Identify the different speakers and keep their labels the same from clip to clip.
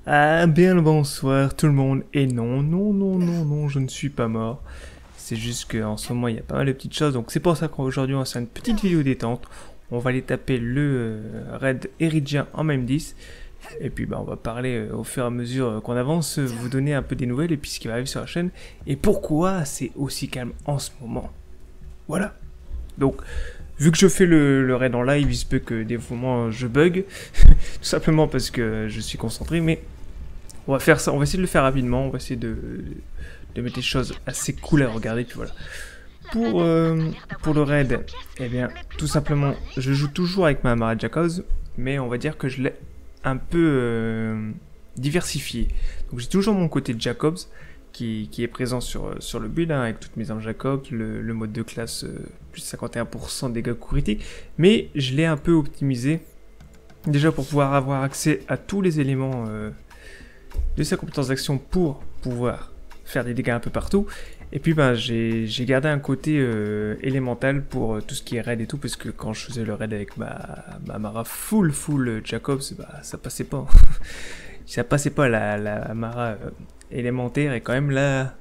Speaker 1: Ah, bien le bonsoir tout le monde. Et non, non, non, non, non, je ne suis pas mort. C'est juste qu'en ce moment, il y a pas mal de petites choses. Donc c'est pour ça qu'aujourd'hui, on va faire une petite vidéo détente. On va aller taper le raid Eridien en même 10. Et puis bah, on va parler au fur et à mesure qu'on avance, vous donner un peu des nouvelles et puis ce qui va arriver sur la chaîne. Et pourquoi c'est aussi calme en ce moment. Voilà. Donc, vu que je fais le raid en live, il se peut que des moments je bug. Tout simplement parce que je suis concentré, mais on va faire ça, on va essayer de le faire rapidement, on va essayer de mettre des choses assez cool à regarder, puis voilà. Pour le raid, eh bien, tout simplement, je joue toujours avec ma Mara Jacobs, mais on va dire que je l'ai un peu diversifié. Donc j'ai toujours mon côté Jacobs, qui est présent sur le build, hein, avec toutes mes armes Jacobs, le mode de classe, plus 51% de dégâts critiques, mais je l'ai un peu optimisé, déjà pour pouvoir avoir accès à tous les éléments de sa compétence d'action pour pouvoir faire des dégâts un peu partout. Et puis ben, j'ai gardé un côté élémental pour tout ce qui est raid et tout, parce que quand je faisais le raid avec ma Mara full Jacobs, bah, ça passait pas. Ça passait pas, la Mara élémentaire est quand même là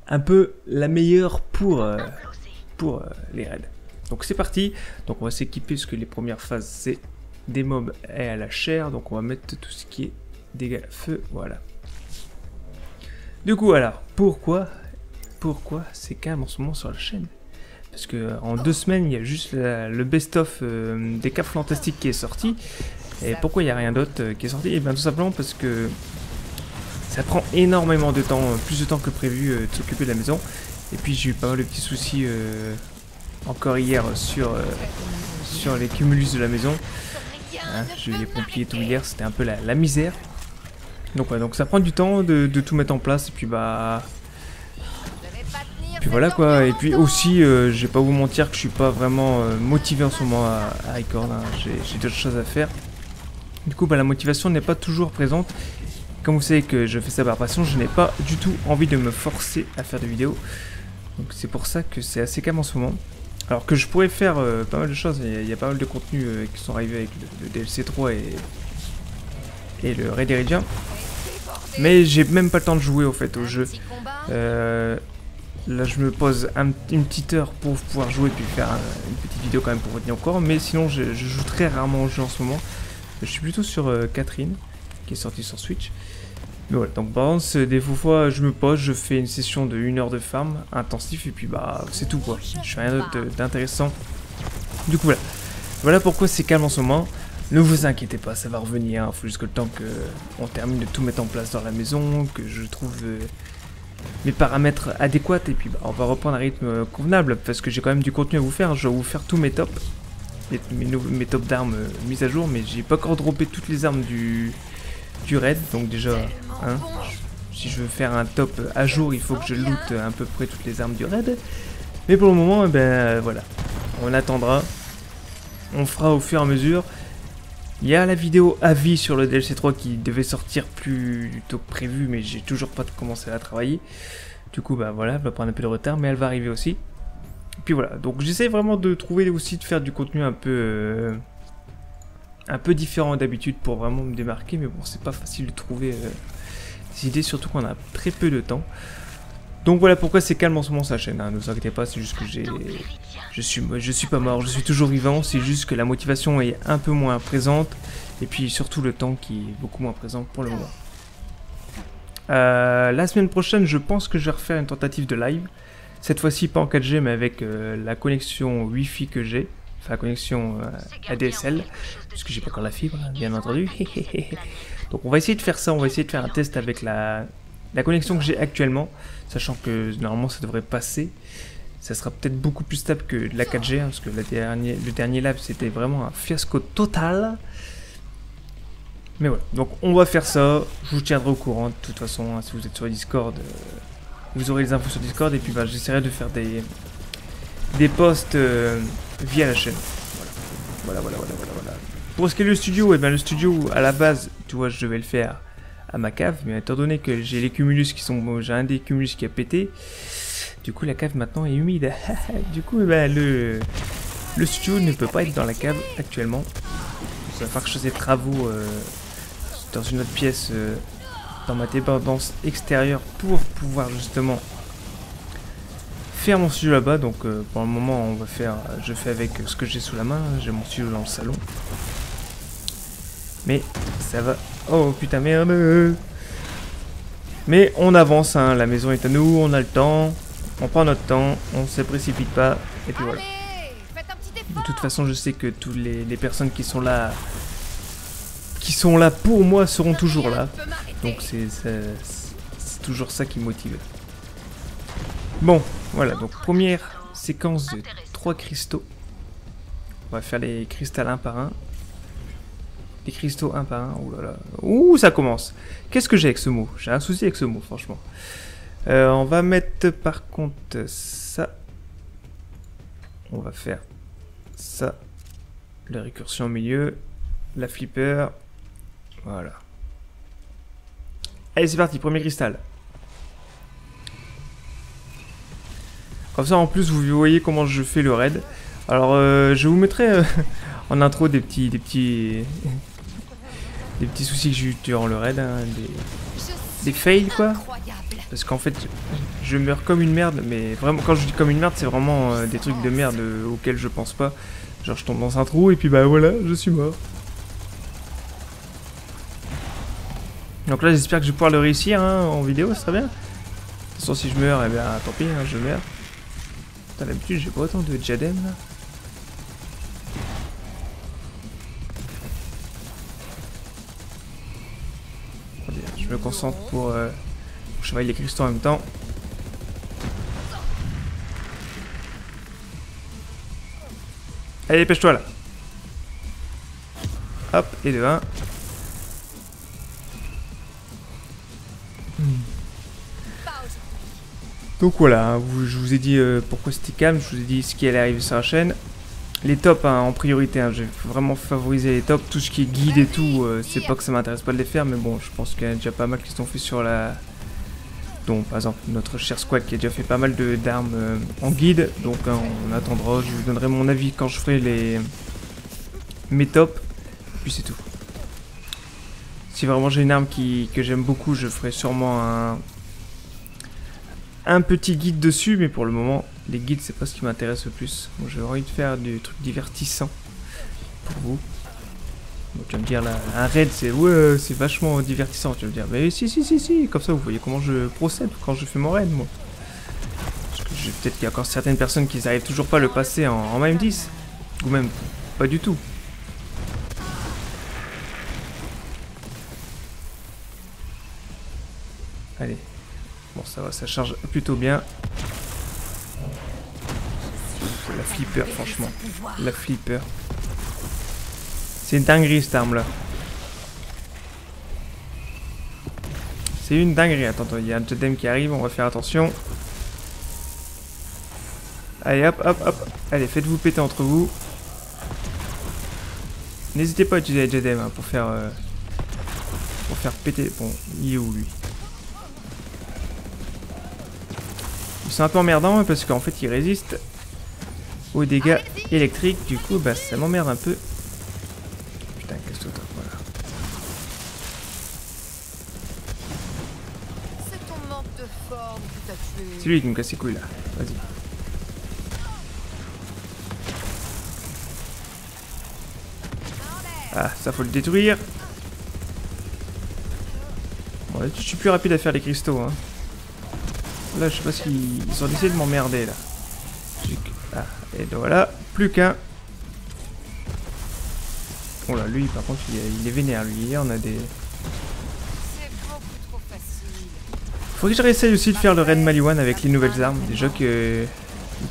Speaker 1: un peu la meilleure pour les raids. Donc c'est parti, donc on va s'équiper parce que les premières phases c'est des mobs et à la chair, donc on va mettre tout ce qui est dégâts feu, voilà. Du coup alors, pourquoi c'est calme en ce moment sur la chaîne? Parce que en 2 semaines, il y a juste le best-of des caps fantastiques qui est sorti. Et pourquoi il n'y a rien d'autre qui est sorti? Et bien tout simplement parce que ça prend énormément de temps, plus de temps que prévu de s'occuper de la maison. Et puis j'ai eu pas mal de petits soucis encore hier sur les cumulus de la maison. Hein, j'ai eu les pompiers et tout hier, c'était un peu la misère. Donc, ouais, donc ça prend du temps de tout mettre en place. Et puis bah... Puis voilà quoi, et puis aussi, je vais pas vous mentir que je suis pas vraiment motivé en ce moment à record, hein. J'ai d'autres choses à faire. Du coup, bah, la motivation n'est pas toujours présente. Comme vous savez que je fais ça par passion, je n'ai pas du tout envie de me forcer à faire des vidéos. Donc c'est pour ça que c'est assez calme en ce moment. Alors que je pourrais faire pas mal de choses, il y a pas mal de contenus qui sont arrivés avec le DLC 3 et le Raid Eridien. Mais j'ai même pas le temps de jouer au fait au jeu. Là je me pose une petite heure pour pouvoir jouer puis faire une petite vidéo quand même pour retenir encore. Mais sinon je joue très rarement au jeu en ce moment. Je suis plutôt sur Catherine qui est sortie sur Switch. Mais voilà, donc par exemple des fois je me pose, je fais une session de 1 heure de farm intensif et puis bah c'est tout quoi. Je fais rien d'autre d'intéressant. Du coup voilà. Voilà pourquoi c'est calme en ce moment. Ne vous inquiétez pas, ça va revenir. Il faut juste que le temps qu'on termine de tout mettre en place dans la maison, que je trouve mes paramètres adéquats et puis bah, on va reprendre un rythme convenable parce que j'ai quand même du contenu à vous faire. Je vais vous faire tous mes tops, mes tops d'armes mises à jour, mais j'ai pas encore droppé toutes les armes du raid. Donc déjà, hein, si je veux faire un top à jour, il faut que je loot à peu près toutes les armes du raid. Mais pour le moment, ben voilà, on attendra, on fera au fur et à mesure. Il y a la vidéo avis sur le DLC 3 qui devait sortir plus tôt que prévu, mais j'ai toujours pas commencé à la travailler. Du coup, bah voilà, elle va prendre un peu de retard, mais elle va arriver aussi. Et puis voilà, donc j'essaie vraiment de trouver aussi, de faire du contenu un peu différent d'habitude pour vraiment me démarquer, mais bon, c'est pas facile de trouver des idées, surtout qu'on a très peu de temps. Donc voilà pourquoi c'est calme en ce moment sa chaîne, hein. Ne vous inquiétez pas, c'est juste que je suis pas mort, je suis toujours vivant, c'est juste que la motivation est un peu moins présente, et puis surtout le temps qui est beaucoup moins présent pour le moment. La semaine prochaine, je pense que je vais refaire une tentative de live, cette fois-ci pas en 4G, mais avec la connexion Wi-Fi que j'ai, enfin la connexion ADSL, puisque j'ai pas encore la fibre, bien entendu. Donc on va essayer de faire ça, on va essayer de faire un test avec la connexion que j'ai actuellement, sachant que normalement ça devrait passer. Ça sera peut-être beaucoup plus stable que la 4G, hein, parce que le dernier live c'était vraiment un fiasco total. Mais voilà, donc on va faire ça, je vous tiendrai au courant de toute façon, hein, si vous êtes sur Discord, vous aurez les infos sur Discord, et puis bah, j'essaierai de faire des posts via la chaîne. Voilà. Pour ce qui est du studio, et bien le studio à la base, tu vois, je devais le faire à ma cave, mais étant donné que j'ai les cumulus qui sont, j'ai un des cumulus qui a pété, du coup la cave maintenant est humide. Du coup ben, le studio ne peut pas être dans la cave actuellement. Ça va falloir que je fasse des travaux dans une autre pièce, dans ma dépendance extérieure, pour pouvoir justement faire mon studio là-bas. Donc pour le moment, je fais avec ce que j'ai sous la main. J'ai mon studio dans le salon. Mais ça va... Oh putain merde. Mais on avance, hein. La maison est à nous, on a le temps. On prend notre temps, on se précipite pas. Et puis voilà. De toute façon, je sais que toutes les personnes qui sont là pour moi seront toujours là. Donc c'est toujours ça qui me motive. Bon, voilà. Donc première séquence de 3 cristaux. On va faire les cristals un par un. Les cristaux un par un. Ouh là là. Ouh, ça commence. Qu'est-ce que j'ai avec ce mot? J'ai un souci avec ce mot, franchement. On va mettre par contre ça. On va faire ça. La récursion au milieu. La flipper. Voilà. Allez, c'est parti. Premier cristal. Comme ça, en plus, vous voyez comment je fais le raid. Alors, je vous mettrai en intro des petits soucis que j'ai eu durant le raid. Hein, des fails, quoi. Parce qu'en fait, je meurs comme une merde. Mais vraiment, quand je dis comme une merde, c'est vraiment des trucs de merde auxquels je pense pas. Genre, je tombe dans un trou et puis bah voilà, je suis mort. Donc là, j'espère que je vais pouvoir le réussir hein, en vidéo, c'est très bien. De toute façon, si je meurs, eh bien, tant pis, hein, je meurs. Putain, d'habitude, j'ai pas autant de diadème là. Je me concentre pour chevalier les cristaux en même temps. Allez, dépêche-toi là. Hop, et de 1. Donc voilà, hein, je vous ai dit pourquoi c'était calme, je vous ai dit ce qui allait arriver sur la chaîne. Les tops hein, en priorité, hein, j'ai vraiment favorisé les tops, tout ce qui est guide et tout, c'est pas que ça m'intéresse pas de les faire, mais bon, je pense qu'il y a déjà pas mal qui sont faits sur la... Donc par exemple, notre cher squad qui a déjà fait pas mal d'armes en guide, donc hein, on attendra, je vous donnerai mon avis quand je ferai mes tops, puis c'est tout. Si vraiment j'ai une arme que j'aime beaucoup, je ferai sûrement un petit guide dessus, mais pour le moment, les guides, c'est pas ce qui m'intéresse le plus. Bon, j'ai envie de faire des trucs divertissants pour vous. Donc, tu vas me dire, là, un raid, c'est ouais, c'est vachement divertissant. Tu vas me dire, mais si. Comme ça, vous voyez comment je procède quand je fais mon raid, moi. Parce que peut-être qu'il y a encore certaines personnes qui n'arrivent toujours pas à le passer en même 10. Ou même pas du tout. Allez. Bon, ça va, ça charge plutôt bien. La flipper, franchement. La flipper. C'est une dinguerie, cette arme-là. C'est une dinguerie. Attends, il y a un totem qui arrive, on va faire attention. Allez, hop. Allez, faites-vous péter entre vous. N'hésitez pas à utiliser les Jedem hein, pour faire péter. Bon, il est où, lui? C'est un peu emmerdant hein, parce qu'en fait il résiste aux dégâts électriques, du coup bah ça m'emmerde un peu. Putain, casse-toi, voilà.
Speaker 2: C'est ton manque de forme qui t'a tué.
Speaker 1: C'est lui qui me casse les couilles là, vas-y. Ah, ça faut le détruire. Bon là je suis plus rapide à faire les cristaux hein. Là, je sais pas s'ils ont décidé de m'emmerder, là. Ah, et donc voilà, plus qu'un. Oh là, lui, par contre, il est vénère, lui. On a des...
Speaker 2: C'est beaucoup trop facile.
Speaker 1: Faudrait que je réessaye aussi de faire le raid Maliwan avec les nouvelles armes. Déjà que...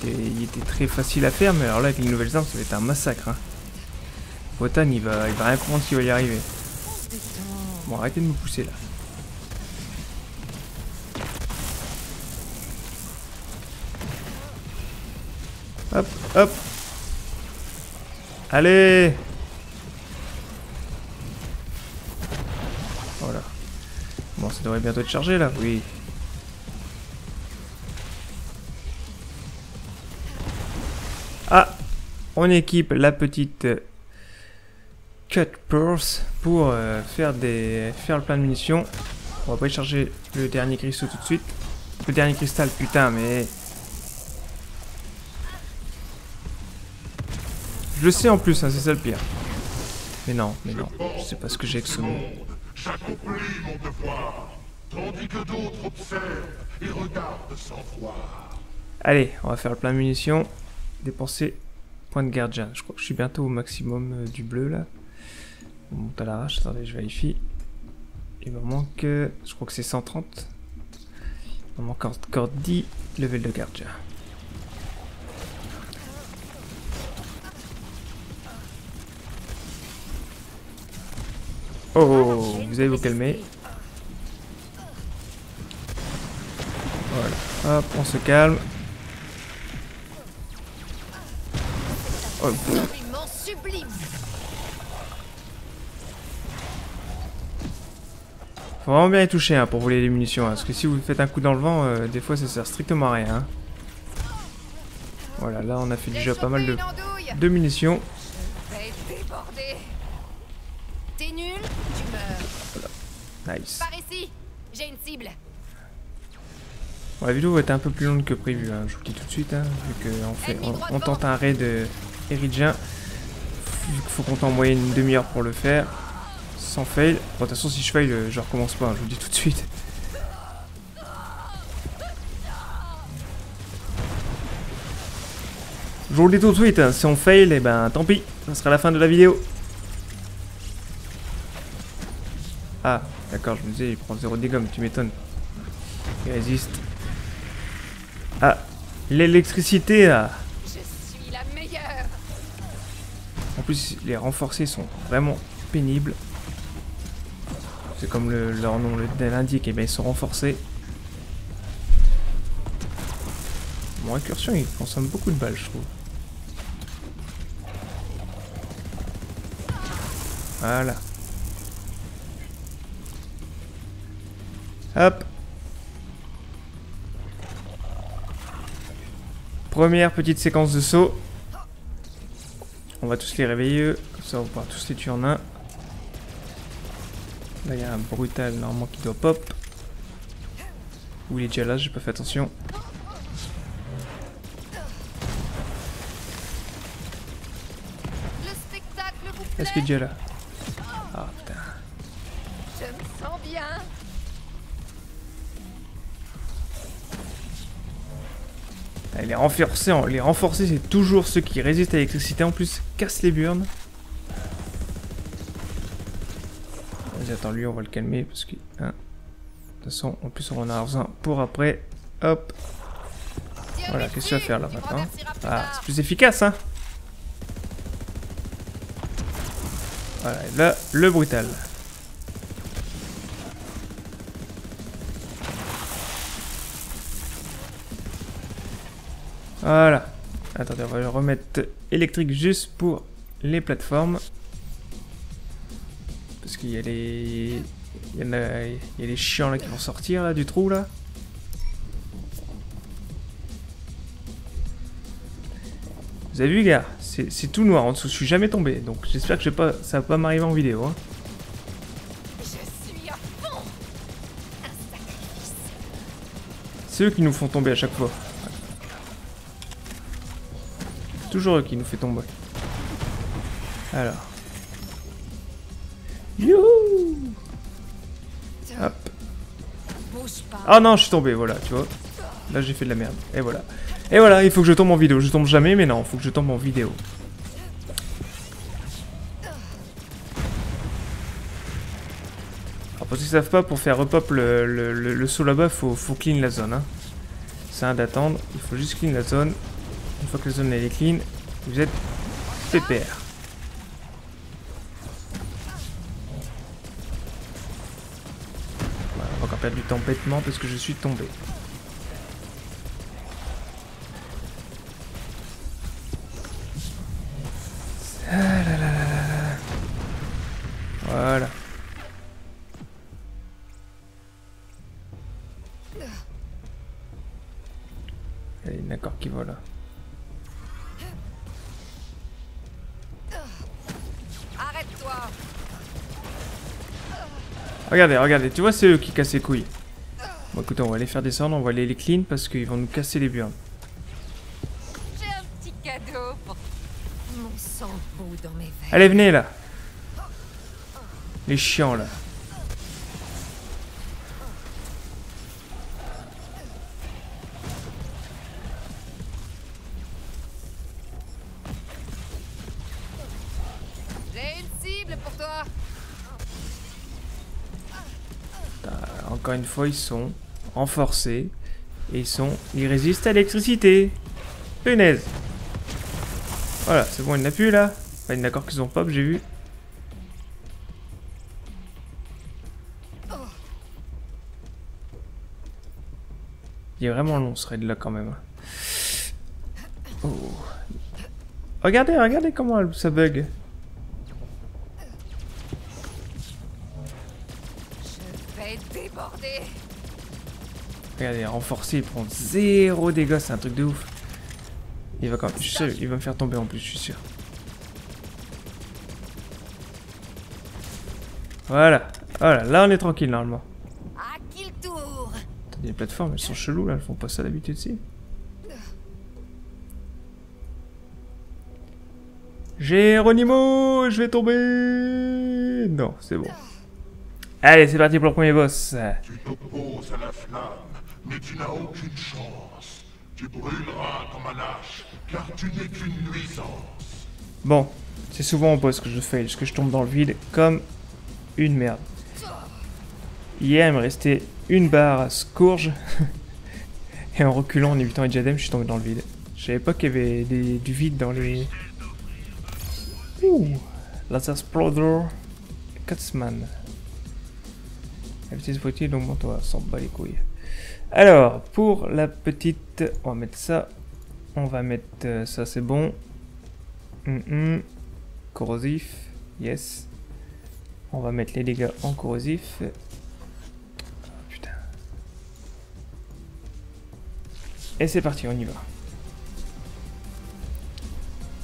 Speaker 1: Il était très facile à faire, mais alors là, avec les nouvelles armes, ça va être un massacre, hein. Wotan, il va rien comprendre s'il va y arriver. Bon, arrêtez de me pousser, là. Hop. Allez. Voilà. Bon, ça devrait bientôt être chargé, là. Oui. Ah. On équipe la petite cut purse pour faire le plein de munitions. On va pas y charger le dernier cristaux tout de suite. Le dernier cristal, putain, mais... Je le sais en plus, hein, c'est ça le pire. Mais non, je sais pas ce que j'ai avec ce mot.
Speaker 3: J'accomplis mon devoir, tandis que d'autres observent et regardent sans voir.
Speaker 1: Allez, on va faire le plein de munitions. Dépenser point de gardien. Je crois que je suis bientôt au maximum du bleu là. On monte à l'arrache, attendez, je vérifie. Il me manque, je crois que c'est 130. Il me manque encore 10 levels de gardien. Oh, vous allez vous calmer. Voilà, hop, on se calme. Oh,
Speaker 2: Absolument sublime.
Speaker 1: faut vraiment bien y toucher hein, pour voler les munitions, hein, parce que si vous faites un coup dans le vent, des fois ça sert strictement à rien. Hein. Voilà, là on a fait déjà pas mal de munitions.
Speaker 2: Je vais déborder. T'es nul, tu meurs.
Speaker 1: Voilà. Nice.
Speaker 2: Par ici, j'ai une cible.
Speaker 1: Bon, la vidéo va être un peu plus longue que prévu, hein, je vous le dis tout de suite, hein, vu qu'on tente un raid Eridien. Vu qu'il faut compter en moyenne une demi-heure pour le faire. Sans fail. Bon, de toute façon, si je fail, je recommence pas, hein, je vous le dis tout de suite. Je vous le dis tout de suite, hein, si on fail, et ben tant pis, ça sera la fin de la vidéo. Ah, d'accord, je me disais, il prend 0 dégâts, tu m'étonnes. Il résiste. Ah, l'électricité là.
Speaker 2: Je suis la meilleure.
Speaker 1: En plus, les renforcés sont vraiment pénibles. C'est comme leur nom l'indique, et bien ils sont renforcés. Mon incursion, il consomme beaucoup de balles, je trouve. Voilà. Hop. Première petite séquence de saut. On va tous les réveiller eux. Comme ça on va pouvoir tous les tuer en un. Là il y a un brutal normalement qui doit pop. Ou il est déjà là, j'ai pas fait attention.
Speaker 2: Le spectacle vous plaît?
Speaker 1: Est-ce qu'il est déjà là? Ah putain.
Speaker 2: Je me sens bien.
Speaker 1: Ah, les renforcés c'est toujours ceux qui résistent à l'électricité, en plus cassent les burnes. Vas-y, attends, lui on va le calmer parce que... Hein. De toute façon, en plus on en a besoin pour après. Hop. Voilà, qu'est-ce que tu vas faire là maintenant? Ah, c'est plus efficace hein. Voilà, et là, le brutal. Voilà. Attendez, on va le remettre électrique juste pour les plateformes. Parce qu'il y a les... Il y a les chiants là qui vont sortir là du trou là. Vous avez vu gars, c'est tout noir en dessous, je suis jamais tombé. Donc j'espère que ça va pas m'arriver en vidéo. Hein.
Speaker 2: Je suis à fond. Un sacrifice.
Speaker 1: C'est eux qui nous font tomber à chaque fois. Toujours eux qui nous fait tomber. Alors. Youhou! Hop.
Speaker 2: Bouge pas.
Speaker 1: Ah non, je suis tombé, voilà, tu vois. Là, j'ai fait de la merde. Et voilà. Et voilà, il faut que je tombe en vidéo. Je tombe jamais, mais non, il faut que je tombe en vidéo. Alors, pour ceux qui savent pas, pour faire repop le saut là-bas, faut clean la zone. Hein. C'est un d'attendre. Il faut juste clean la zone. Une fois que la zone elle est clean, vous êtes pépère. Voilà, on va encore perdre du temps bêtement parce que je suis tombé. Ah là là là là. Voilà. Il y a une accord qui va là.
Speaker 2: Arrête-toi. toi.
Speaker 1: Regardez, regardez, tu vois, c'est eux qui cassent les couilles. Bon, écoutez, on va les faire descendre, on va aller les clean parce qu'ils vont nous casser les burnes.
Speaker 2: J'ai un petit cadeau pour mon sang bout dans mes veines.
Speaker 1: Allez, venez là. Les chiants là.
Speaker 2: J'ai une cible pour toi.
Speaker 1: Encore une fois, ils sont renforcés. Et ils résistent à l'électricité. Punaise. Voilà, c'est bon, il n'y en a plus là. Enfin, il y en a encore qui sont pop, j'ai vu. Il est vraiment long ce raid là quand même. Oh. Regardez, regardez comment ça bug.
Speaker 2: Je vais déborder.
Speaker 1: Regardez, renforcé, il prend 0 dégâts, c'est un truc de ouf. Il va quand même, je suis sûr, il va me faire tomber en plus, je suis sûr. Voilà, voilà, là on est tranquille normalement.
Speaker 2: À qui le tour?
Speaker 1: Attendez, les plateformes, elles sont cheloues là, elles font pas ça d'habitude si. Géronimo, je vais tomber. Non, c'est bon. Allez, c'est parti pour le premier boss.
Speaker 3: Tu t'opposes à la flamme, mais tu n'as aucune chance. Tu brûleras comme un lâche, car tu n'es qu'une nuisance.
Speaker 1: Bon, c'est souvent au boss que je fail, parce que je tombe dans le vide comme une merde. Hier, il me restait une barre à Scourge. Et en reculant, en évitant les diadèmes, je suis tombé dans le vide. Je savais pas qu'il y avait du vide dans les... Ouh, Laser Exploder, Cutsman. La vitesse voiture, donc bon, toi, s'en bat les couilles. Alors, pour la petite... On va mettre ça. On va mettre ça, c'est bon. Corrosif, yes. On va mettre les dégâts en corrosif. Oh, putain. Et c'est parti, on y va.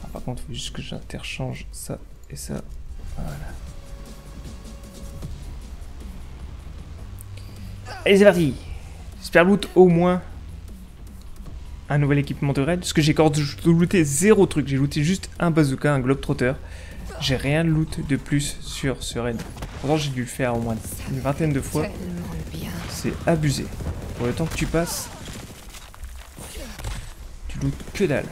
Speaker 1: Ah, par contre, il faut juste que j'interchange ça et ça. Voilà. Allez, c'est parti. J'espère loot au moins un nouvel équipement de raid. Parce que j'ai encore looté 0 truc. J'ai looté juste un bazooka, un globetrotter. J'ai rien de loot de plus sur ce raid. Pourtant, j'ai dû le faire au moins une vingtaine de fois. C'est abusé. Pour le temps que tu passes, tu lootes que dalle.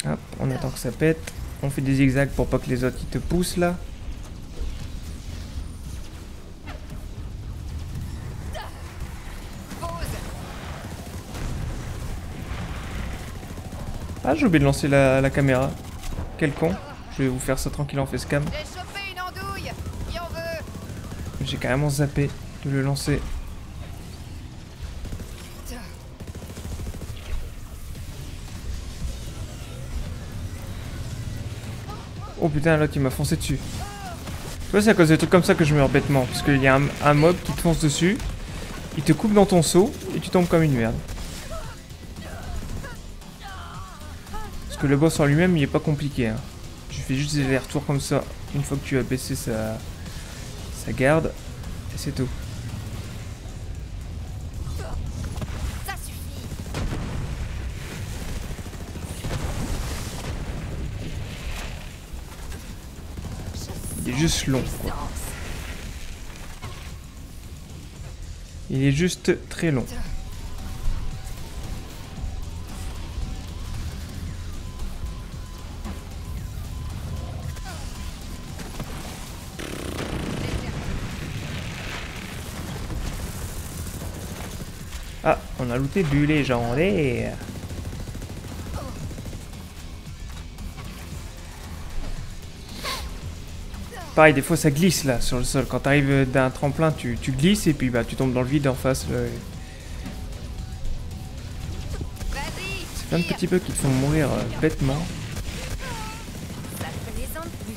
Speaker 1: Hop, on attend que ça pète. On fait des zigzags pour pas que les autres ils te poussent là. Ah, j'ai oublié de lancer la caméra. Quel con. Je vais vous faire ça tranquille en facecam.
Speaker 2: J'ai chopé une andouille. Qui en veut?
Speaker 1: J'ai carrément zappé de le lancer. Oh putain, l'autre il m'a foncé dessus. Tu vois, c'est à cause des trucs comme ça que je meurs bêtement. Parce qu'il y a un mob qui te fonce dessus. Il te coupe dans ton saut et tu tombes comme une merde. Parce que le boss en lui-même il est pas compliqué. Hein. Tu fais juste des allers-retours comme ça. Une fois que tu as baissé sa garde. Et c'est tout.
Speaker 2: Ça suffit.
Speaker 1: Il est juste long, quoi. Il est juste très long. Ah, on a looté du légendaire. Pareil, des fois ça glisse là sur le sol. Quand t'arrives d'un tremplin, tu glisses et puis bah tu tombes dans le vide en face.
Speaker 2: Vas-y.
Speaker 1: C'est plein de petits bugs qui te font mourir bêtement.
Speaker 2: Ça plaisante plus.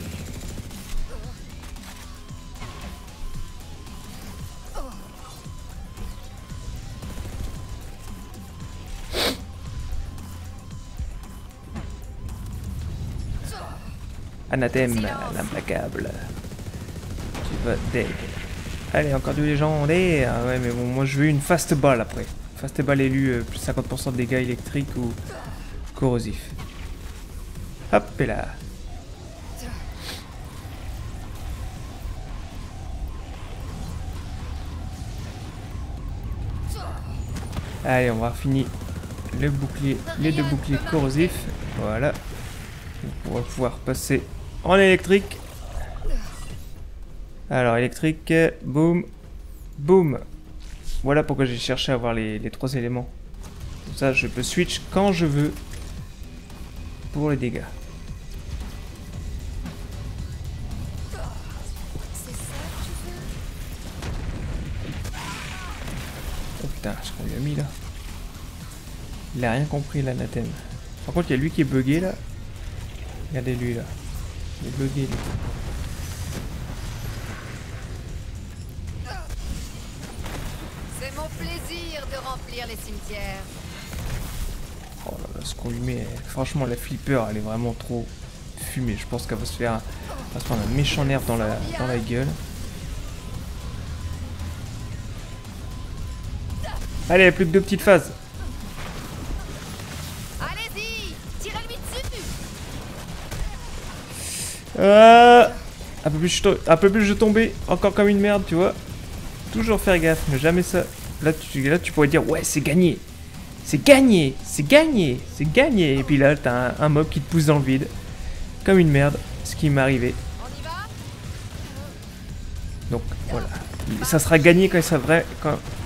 Speaker 1: Anathème, l'implacable. Tu vas deg. Allez, encore du légendaire. Ouais, mais bon, moi je veux une fast ball après. Fast ball élu, plus 50% de dégâts électriques ou corrosifs. Hop, et là. Allez, on va finir le bouclier, les 2 boucliers corrosifs. Voilà. On va pouvoir passer en électrique. Alors, électrique, boum, boum. Voilà pourquoi j'ai cherché à avoir les 3 éléments. Comme ça, je peux switch quand je veux pour les dégâts. Oh putain, ce qu'on lui a mis là. Il a rien compris l'anathème. Par contre, il y a lui qui est bugué là. Regardez lui là. Il est bugué lui.
Speaker 2: C'est mon plaisir de remplir les cimetières.
Speaker 1: Oh là là, ce qu'on lui met. Franchement, la flipper, elle est vraiment trop fumée. Je pense qu'elle va se faire. Elle va se prendre un méchant nerf dans la gueule. Allez, plus que 2 petites phases.
Speaker 2: Allez-y, tirez-lui dessus.
Speaker 1: Un peu plus je tombais. Encore comme une merde, tu vois. Toujours faire gaffe, mais jamais ça. Là, tu pourrais dire, ouais, c'est gagné. C'est gagné, c'est gagné, c'est gagné. Et puis là, t'as un mob qui te pousse dans le vide. Comme une merde, ce qui m'est arrivé.
Speaker 2: On y va?
Speaker 1: Donc, voilà. Ça sera gagné quand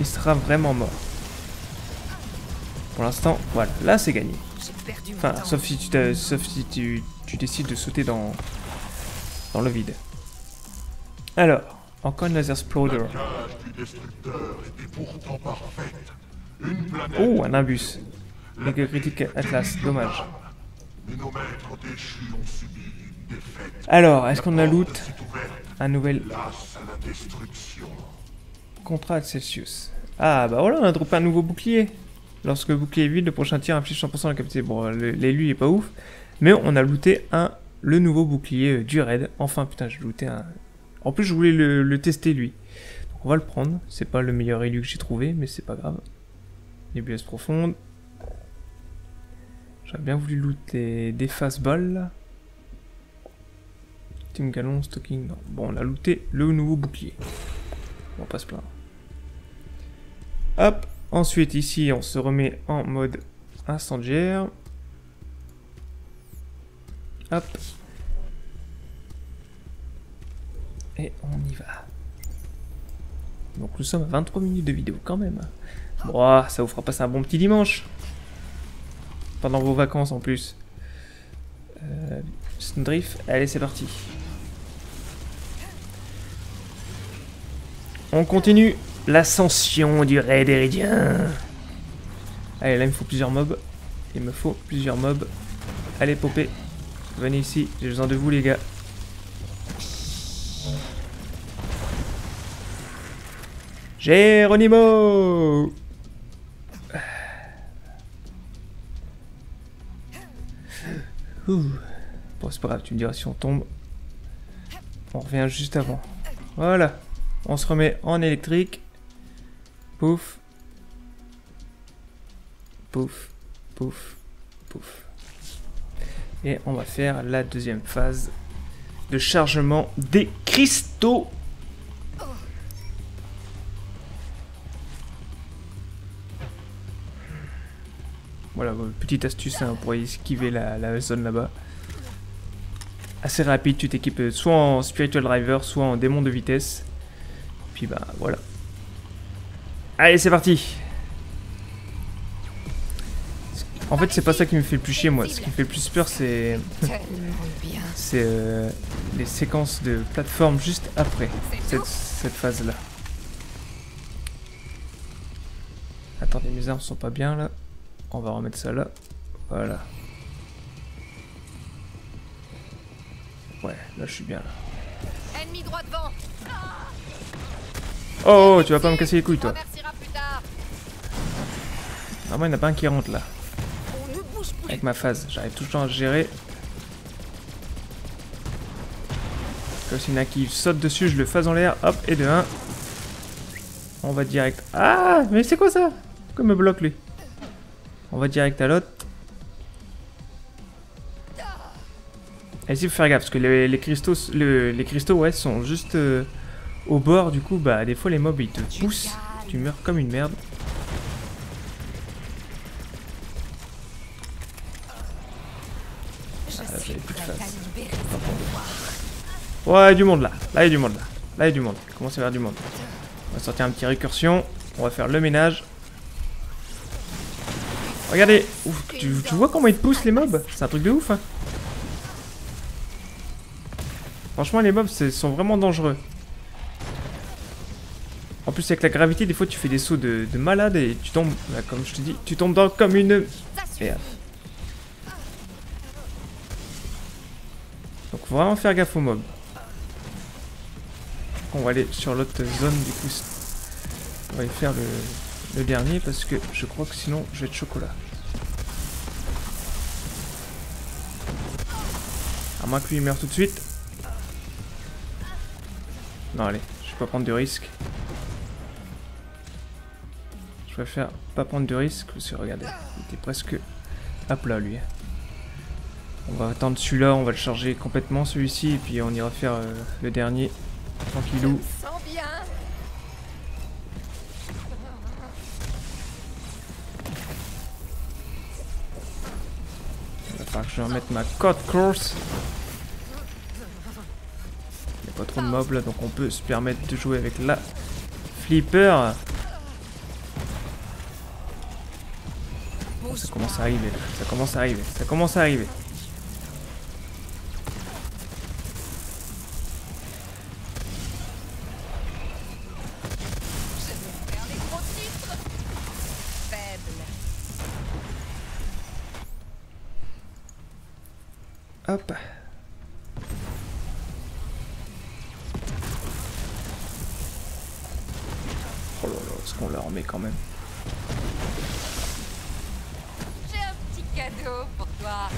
Speaker 1: il sera vraiment mort. Pour l'instant, voilà. Là, c'est gagné.
Speaker 2: J'ai perdu mon
Speaker 1: Enfin,
Speaker 2: temps.
Speaker 1: sauf si tu décides de sauter dans le vide. Alors, encore une laser exploder.
Speaker 3: La cage du destructeur était pourtant parfaite. Une planète.
Speaker 1: Oh, un imbus. Dégâts critiques Atlas, dommage.
Speaker 3: Mais nos maîtres déchus ont subi une défaite.
Speaker 1: Alors, est-ce qu'on a loot
Speaker 3: C'est ouvert,
Speaker 1: un nouvel
Speaker 3: place à la destruction.
Speaker 1: contrat de Celsius? Ah, bah voilà, on a droppé un nouveau bouclier. Lorsque le bouclier est vide, le prochain tir inflige 100% de la capacité. Bon, l'élu est pas ouf. Mais on a looté le nouveau bouclier du raid. Enfin, putain, j'ai looté un... En plus, je voulais le tester, lui. Donc, on va le prendre. C'est pas le meilleur élu que j'ai trouvé, mais c'est pas grave. Nébuleuse profonde. J'aurais bien voulu looter des fastballs, là. Team Galon, stocking. Non. Bon, on a looté le nouveau bouclier. On va pas se plaindre. Hop. Ensuite, ici, on se remet en mode incendiaire. Hop. Et on y va. Donc nous sommes à 23 minutes de vidéo quand même. Bon, ça vous fera passer un bon petit dimanche. Pendant vos vacances en plus. Snowdrift, allez c'est parti. On continue l'ascension du raid héridien. Allez, là il me faut plusieurs mobs. Il me faut plusieurs mobs. Allez popé, venez ici, j'ai besoin de vous les gars. Geronimo! Ouh. Bon, c'est pas grave, tu me diras si on tombe. On revient juste avant. Voilà. On se remet en électrique. Pouf. Pouf. Pouf. Pouf. Et on va faire la deuxième phase de chargement des cristaux. Voilà, petite astuce hein, pour esquiver la zone là-bas. Assez rapide, tu t'équipes soit en Spiritual Driver, soit en démon de vitesse. Puis bah voilà. Allez, c'est parti. En fait, c'est pas ça qui me fait le plus chier, moi. Ce qui me fait le plus peur, c'est... c'est les séquences de plateforme juste après cette phase-là. Attendez, mes armes sont pas bien, là. On va remettre ça là. Voilà. Ouais, là, je suis bien, là.
Speaker 2: Ennemi droit devant.
Speaker 1: Oh, tu vas pas me casser les couilles, toi.
Speaker 2: Remerciera plus tard.
Speaker 1: Normalement, il n'y en a pas un qui rentre, là.
Speaker 2: On ne bouge plus.
Speaker 1: Avec ma phase, j'arrive tout le temps à gérer. Là, s'il y en a qui saute dessus, je le fasse en l'air. Hop, et de 1. On va direct. Ah, mais c'est quoi ça? Pourquoi il me bloque lui? On va direct à l'autre. Essayez de faire gaffe parce que les cristaux, les cristaux ouais, sont juste au bord. Du coup, bah des fois les mobs ils te poussent. Tu meurs comme une merde. Ah, là, j'avais plus de face. Ouais, il y a du monde là. Là, il y a du monde là. Là, il y a du monde. Il commence à y avoir du monde. On va sortir un petit récursion. On va faire le ménage. Regardez. Ouf, tu vois comment ils te poussent les mobs? C'est un truc de ouf, hein. Franchement, les mobs sont vraiment dangereux. En plus, avec la gravité, des fois, tu fais des sauts de malade et tu tombes, là, comme je te dis, tu tombes dans comme une... Merde. Donc, faut vraiment faire gaffe aux mobs. On va aller sur l'autre zone, du coup. On va aller faire le dernier parce que je crois que sinon, je vais être chocolat. À moins que lui, il meure tout de suite. Non, allez, je vais pas prendre de risque. Je préfère pas prendre de risque parce que regardez, il était presque à plat lui. On va attendre celui-là, on va le charger complètement celui-ci et puis on ira faire le dernier tranquillou. Il va falloir que je remette ma code course. Il n'y a pas trop de mobs là donc on peut se permettre de jouer avec la flipper. Ça commence à arriver, là. Ça commence à arriver, ça commence à arriver. Hop. Oh là là, est-ce qu'on la remet quand même?
Speaker 2: Cadeau pour toi.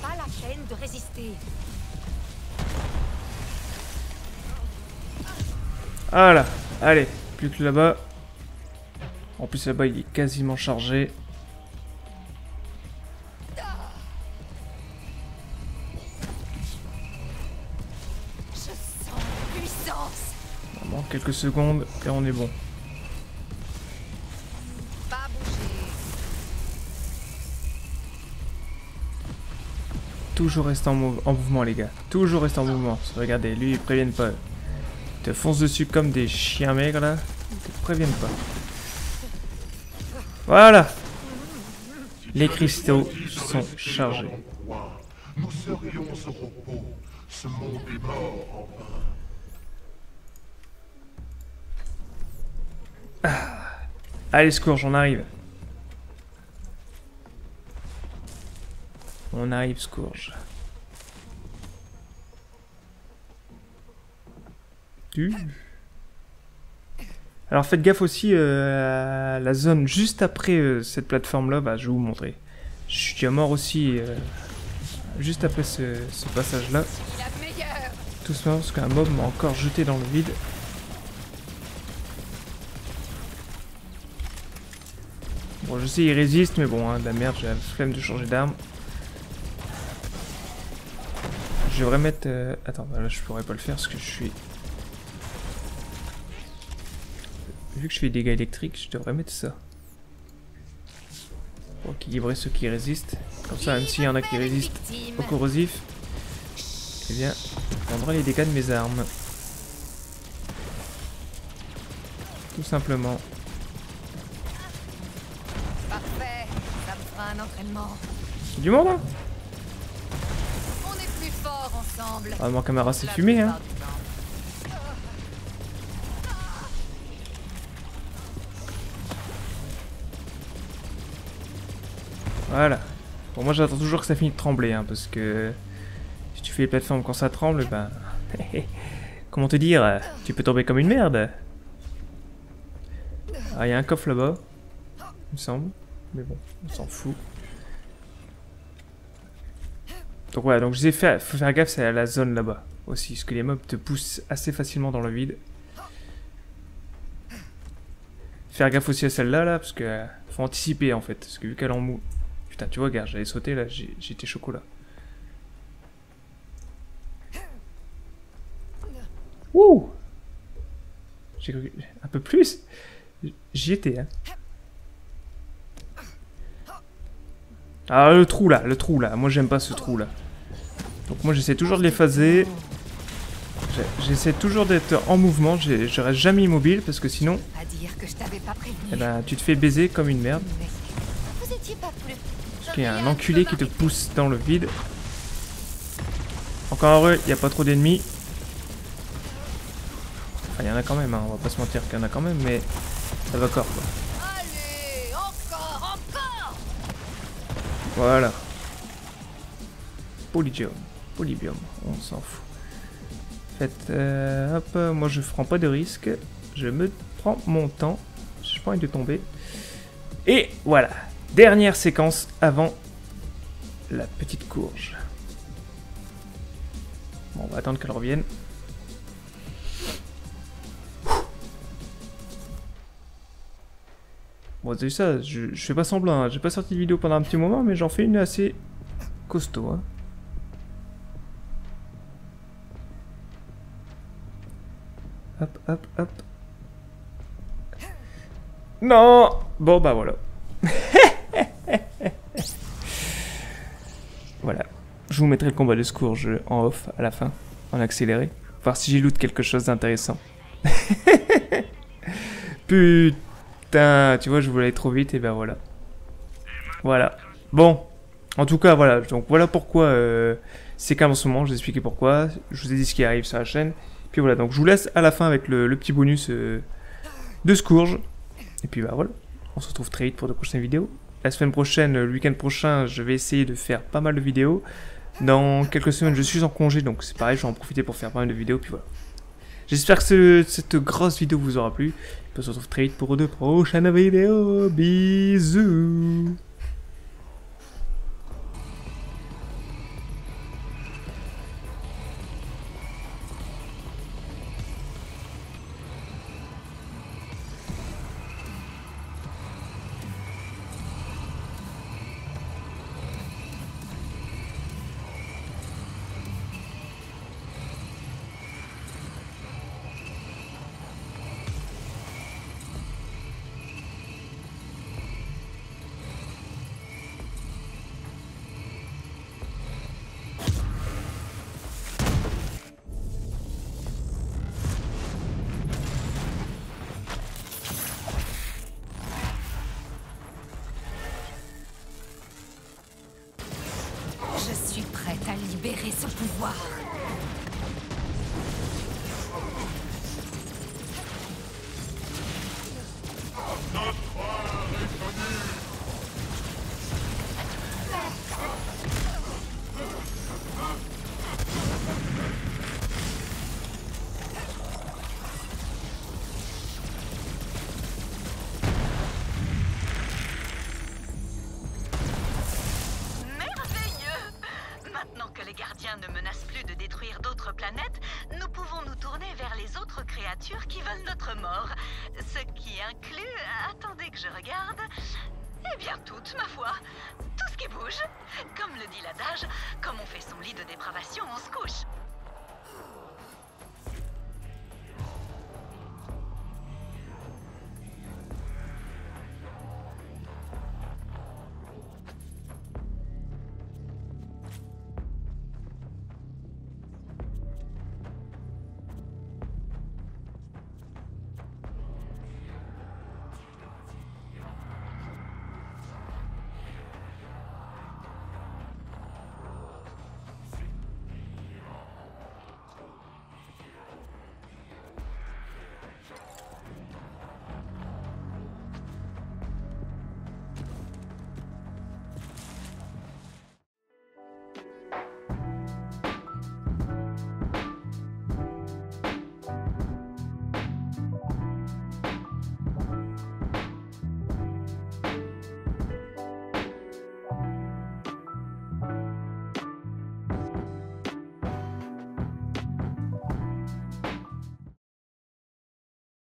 Speaker 2: Pas la peine de résister.
Speaker 1: Voilà, allez, plus que là-bas. En plus là-bas il est quasiment chargé.
Speaker 2: Je sens puissance.
Speaker 1: On manque quelques secondes et on est bon. Toujours rester en mouvement les gars. Toujours rester en mouvement. Regardez, lui ils préviennent pas. Ils te foncent dessus comme des chiens maigres là. Ils te préviennent pas. Voilà. Les cristaux sont chargés.
Speaker 3: Nous serions au repos. Ce monde est mort en vain.
Speaker 1: Allez Scourge, on arrive. On arrive, Scourge. Alors faites gaffe aussi à la zone juste après cette plateforme là, bah, je vais vous montrer. Je suis déjà mort aussi juste après ce passage là. Tout simplement parce qu'un mob m'a encore jeté dans le vide. Bon je sais il résiste mais bon hein, de la merde, j'ai la flemme de changer d'arme. Je devrais mettre... Attends, bah là je pourrais pas le faire parce que je suis... Vu que je fais des dégâts électriques, je devrais mettre ça. Pour équilibrer ceux qui résistent. Comme ça, même s'il y en a qui résistent au corrosif, eh bien, je prendrai les dégâts de mes armes. Tout simplement.
Speaker 2: Parfait, ça me fera un entraînement.
Speaker 1: Du monde hein?
Speaker 2: Ensemble.
Speaker 1: Ah, mon camarade s'est fumé, hein. Voilà. Bon, moi j'attends toujours que ça finisse de trembler, hein, parce que si tu fais les plateformes quand ça tremble, ben... Comment te dire? Tu peux tomber comme une merde. Ah, il y a un coffre là-bas, il me semble. Mais bon, on s'en fout. Donc voilà, donc je disais, faut faire gaffe, c'est à la zone là-bas aussi, parce que les mobs te poussent assez facilement dans le vide. Faire gaffe aussi à celle-là, là, parce que faut anticiper en fait, parce que vu qu'elle en mou... Putain, tu vois, regarde, j'allais sauter là, j'étais chocolat. Wouh! J'ai cru... Un peu plus? J'y étais, hein. Ah, le trou là, moi j'aime pas ce trou là. Donc moi j'essaie toujours de l'effacer. J'essaie toujours d'être en mouvement, je reste jamais immobile parce que sinon... Eh ben, tu te fais baiser comme une merde. Parce qu'il y a un enculé qui te pousse dans le vide. Encore heureux, il n'y a pas trop d'ennemis. Enfin, il y en a quand même, hein, on va pas se mentir qu'il y en a quand même, mais ça va corps quoi.
Speaker 2: Allez, encore.
Speaker 1: Voilà. Polybium, on s'en fout. En fait, hop, moi je prends pas de risque. Je me prends mon temps. J'ai pas envie de tomber. Et voilà. Dernière séquence avant la petite courge. Bon, on va attendre qu'elle revienne. Bon, t'as vu ça, je fais pas semblant, hein. J'ai pas sorti de vidéo pendant un petit moment, mais j'en fais une assez costaud. Hein. Hop, hop, hop. Non! Bon, bah voilà. Voilà. Je vous mettrai le combat de Scourge en off à la fin, en accéléré. Voir si j'ai loot quelque chose d'intéressant. Putain, tu vois, je voulais aller trop vite et ben voilà. Voilà. Bon. En tout cas, voilà. Donc voilà pourquoi c'est calme en ce moment. Je vous ai expliqué pourquoi. Je vous ai dit ce qui arrive sur la chaîne. Puis voilà. Donc je vous laisse à la fin avec le petit bonus de Scourge. Et puis bah voilà. On se retrouve très vite pour de prochaines vidéos. La semaine prochaine, le week-end prochain, je vais essayer de faire pas mal de vidéos. Dans quelques semaines, je suis en congé. Donc c'est pareil, je vais en profiter pour faire pas mal de vidéos. Puis voilà. J'espère que cette grosse vidéo vous aura plu. On se retrouve très vite pour de prochaines vidéos. Bisous.
Speaker 2: Je suis prête à libérer ce pouvoir.
Speaker 4: Maintenant que les gardiens ne menacent plus de détruire d'autres planètes, nous pouvons nous tourner vers les autres créatures qui veulent notre mort. Ce qui inclut... Attendez que je regarde... Eh bien toutes, ma foi. Tout ce qui bouge. Comme le dit l'adage, comme on fait son lit de dépravation, on se couche.